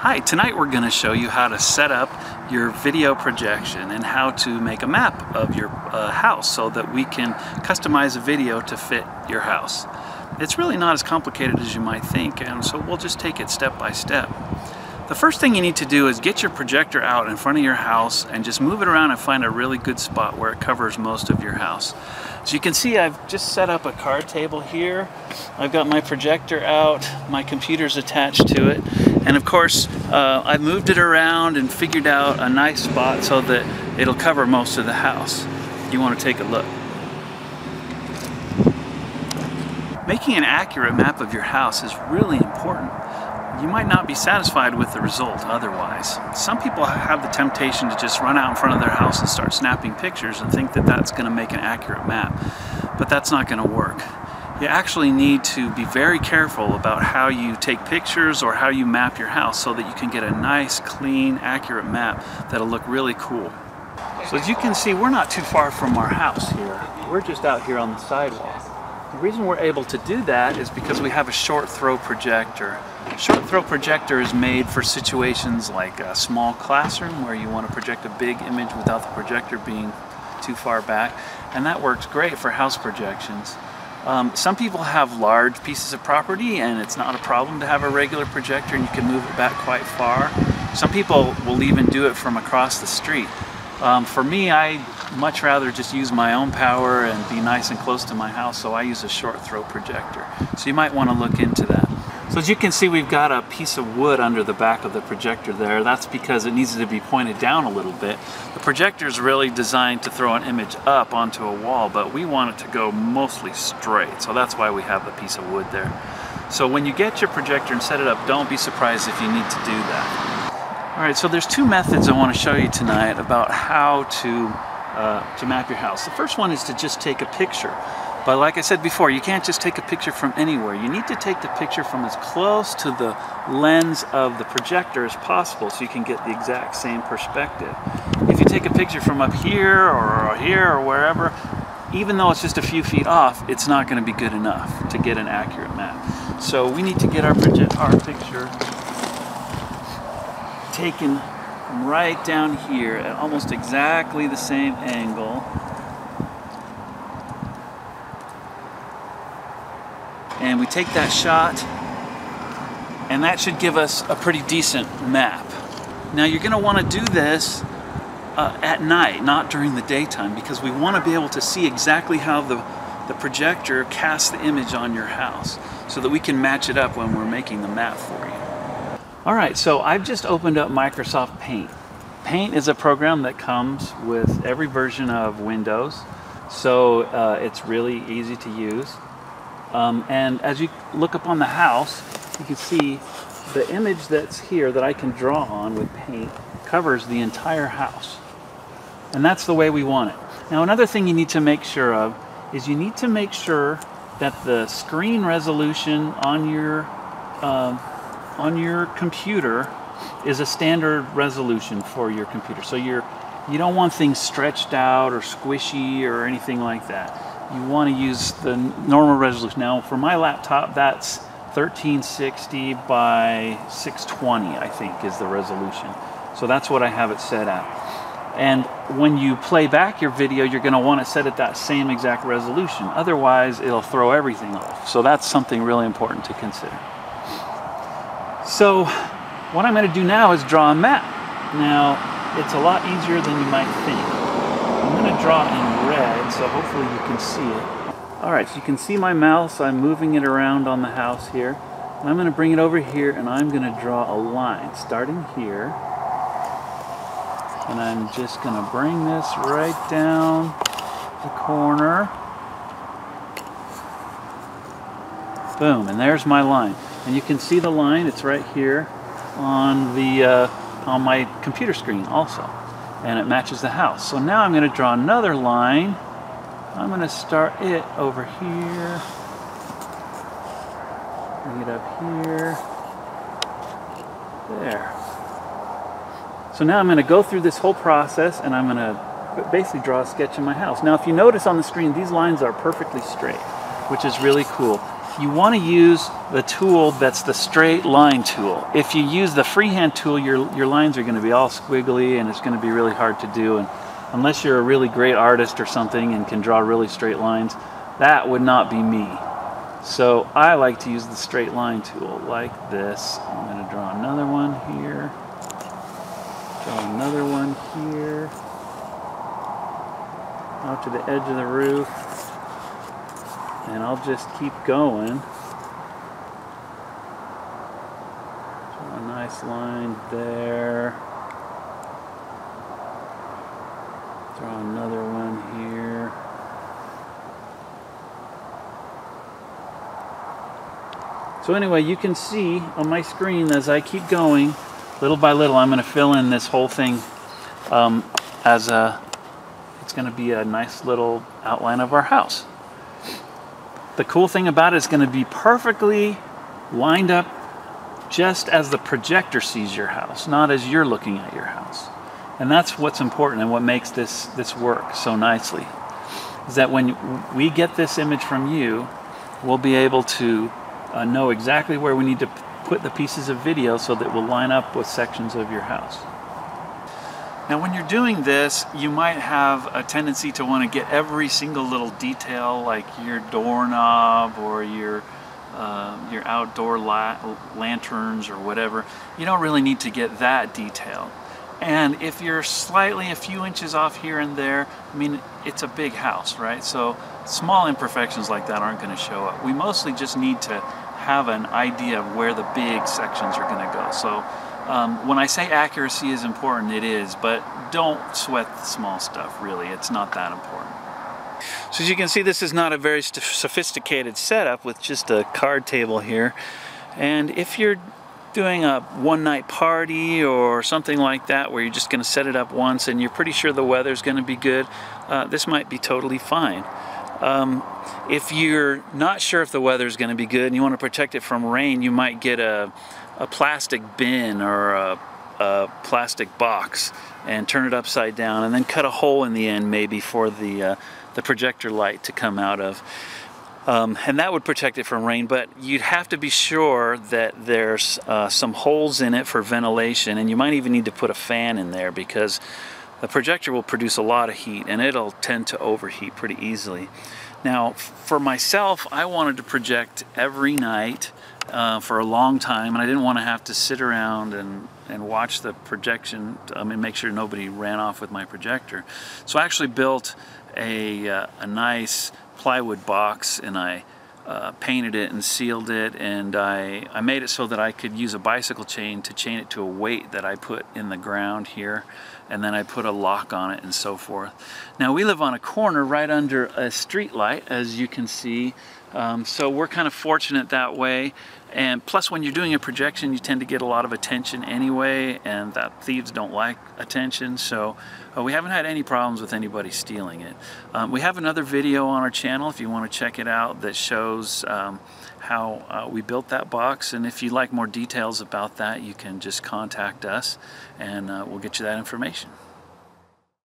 Hi, tonight we're going to show you how to set up your video projection and how to make a map of your house so that we can customize a video to fit your house. It's really not as complicated as you might think, and so we'll just take it step by step. The first thing you need to do is get your projector out in front of your house and just move it around and find a really good spot where it covers most of your house. So you can see I've just set up a card table here. I've got my projector out, my computer's attached to it, and of course I've moved it around and figured out a nice spot so that it'll cover most of the house. You want to take a look. Making an accurate map of your house is really important. You might not be satisfied with the result otherwise. Some people have the temptation to just run out in front of their house and start snapping pictures and think that that's going to make an accurate map, but that's not going to work. You actually need to be very careful about how you take pictures or how you map your house so that you can get a nice, clean, accurate map that'll look really cool. So as you can see, we're not too far from our house here. We're just out here on the sidewalk. The reason we're able to do that is because we have a short throw projector. A short throw projector is made for situations like a small classroom where you want to project a big image without the projector being too far back, and that works great for house projections. Some people have large pieces of property and it's not a problem to have a regular projector and you can move it back quite far. Some people will even do it from across the street. For me, I much rather just use my own power and be nice and close to my house, so I use a short throw projector. So you might want to look into that. So as you can see, we've got a piece of wood under the back of the projector there. That's because it needs to be pointed down a little bit. The projector is really designed to throw an image up onto a wall, but we want it to go mostly straight. So that's why we have the piece of wood there. So when you get your projector and set it up, don't be surprised if you need to do that. All right, so there's two methods I want to show you tonight about how to map your house. The first one is to just take a picture. But like I said before, you can't just take a picture from anywhere. You need to take the picture from as close to the lens of the projector as possible so you can get the exact same perspective. If you take a picture from up here or wherever, even though it's just a few feet off, it's not going to be good enough to get an accurate map. So we need to get our picture taken from right down here at almost exactly the same angle. And we take that shot, and that should give us a pretty decent map. Now you're going to want to do this at night, not during the daytime, because we want to be able to see exactly how the projector casts the image on your house so that we can match it up when we're making the map for you. Alright, so I've just opened up Microsoft Paint. Paint is a program that comes with every version of Windows, so it's really easy to use. And as you look up on the house, you can see the image that's here that I can draw on with paint covers the entire house. And that's the way we want it. Now another thing you need to make sure of is you need to make sure that the screen resolution on your computer is a standard resolution for your computer. So you don't want things stretched out or squishy or anything like that. You want to use the normal resolution. Now for my laptop, that's 1360 by 620, I think, is the resolution. So that's what I have it set at. And when you play back your video, you're going to want it set at that same exact resolution. Otherwise, it'll throw everything off. So that's something really important to consider. So what I'm going to do now is draw a map. Now, it's a lot easier than you might think. I'm going to draw in red, so hopefully you can see it. Alright, so you can see my mouse. I'm moving it around on the house here. And I'm going to bring it over here and I'm going to draw a line starting here. And I'm just going to bring this right down the corner. Boom, and there's my line. And you can see the line, it's right here on my computer screen also. And it matches the house. So now I'm going to draw another line. I'm going to start it over here. Bring it up here. There. So now I'm going to go through this whole process and I'm going to basically draw a sketch of my house. Now if you notice on the screen, these lines are perfectly straight, which is really cool. you want to use the tool that's the straight line tool. If you use the freehand tool, your lines are going to be all squiggly and it's going to be really hard to do. And unless you're a really great artist or something and can draw really straight lines, that would not be me. So I like to use the straight line tool like this. I'm going to draw another one here. Draw another one here. Out to the edge of the roof. And I'll just keep going. Draw a nice line there. Draw another one here. So anyway, you can see on my screen as I keep going, little by little, I'm going to fill in this whole thing it's going to be a nice little outline of our house. The cool thing about it is going to be perfectly lined up just as the projector sees your house, not as you're looking at your house. And that's what's important and what makes this work so nicely, is that when we get this image from you, we'll be able to know exactly where we need to put the pieces of video so that will line up with sections of your house. Now when you're doing this, you might have a tendency to want to get every single little detail, like your doorknob or your outdoor lanterns or whatever. You don't really need to get that detailed. And if you're slightly a few inches off here and there, I mean, it's a big house, right? So small imperfections like that aren't going to show up. We mostly just need to have an idea of where the big sections are going to go. So when I say accuracy is important, it is, but don't sweat the small stuff, really. It's not that important. So as you can see, this is not a very sophisticated setup with just a card table here. And if you're doing a one-night party or something like that where you're just going to set it up once and you're pretty sure the weather's going to be good, this might be totally fine. If you're not sure if the weather's going to be good and you want to protect it from rain, you might get a plastic bin or a plastic box and turn it upside down and then cut a hole in the end maybe for the projector light to come out of. And that would protect it from rain, but you'd have to be sure that there's some holes in it for ventilation, and you might even need to put a fan in there because the projector will produce a lot of heat and it'll tend to overheat pretty easily. Now for myself, I wanted to project every night for a long time, and I didn't want to have to sit around and watch the projection and make sure nobody ran off with my projector. So I actually built a nice plywood box, and I painted it and sealed it, and I made it so that I could use a bicycle chain to chain it to a weight that I put in the ground here, and then I put a lock on it and so forth. Now we live on a corner right under a street light, as you can see, so we're kind of fortunate that way. And plus, when you're doing a projection, you tend to get a lot of attention anyway, and that thieves don't like attention, so we haven't had any problems with anybody stealing it. We have another video on our channel if you want to check it out that shows how we built that box, and if you'd like more details about that, you can just contact us and we'll get you that information.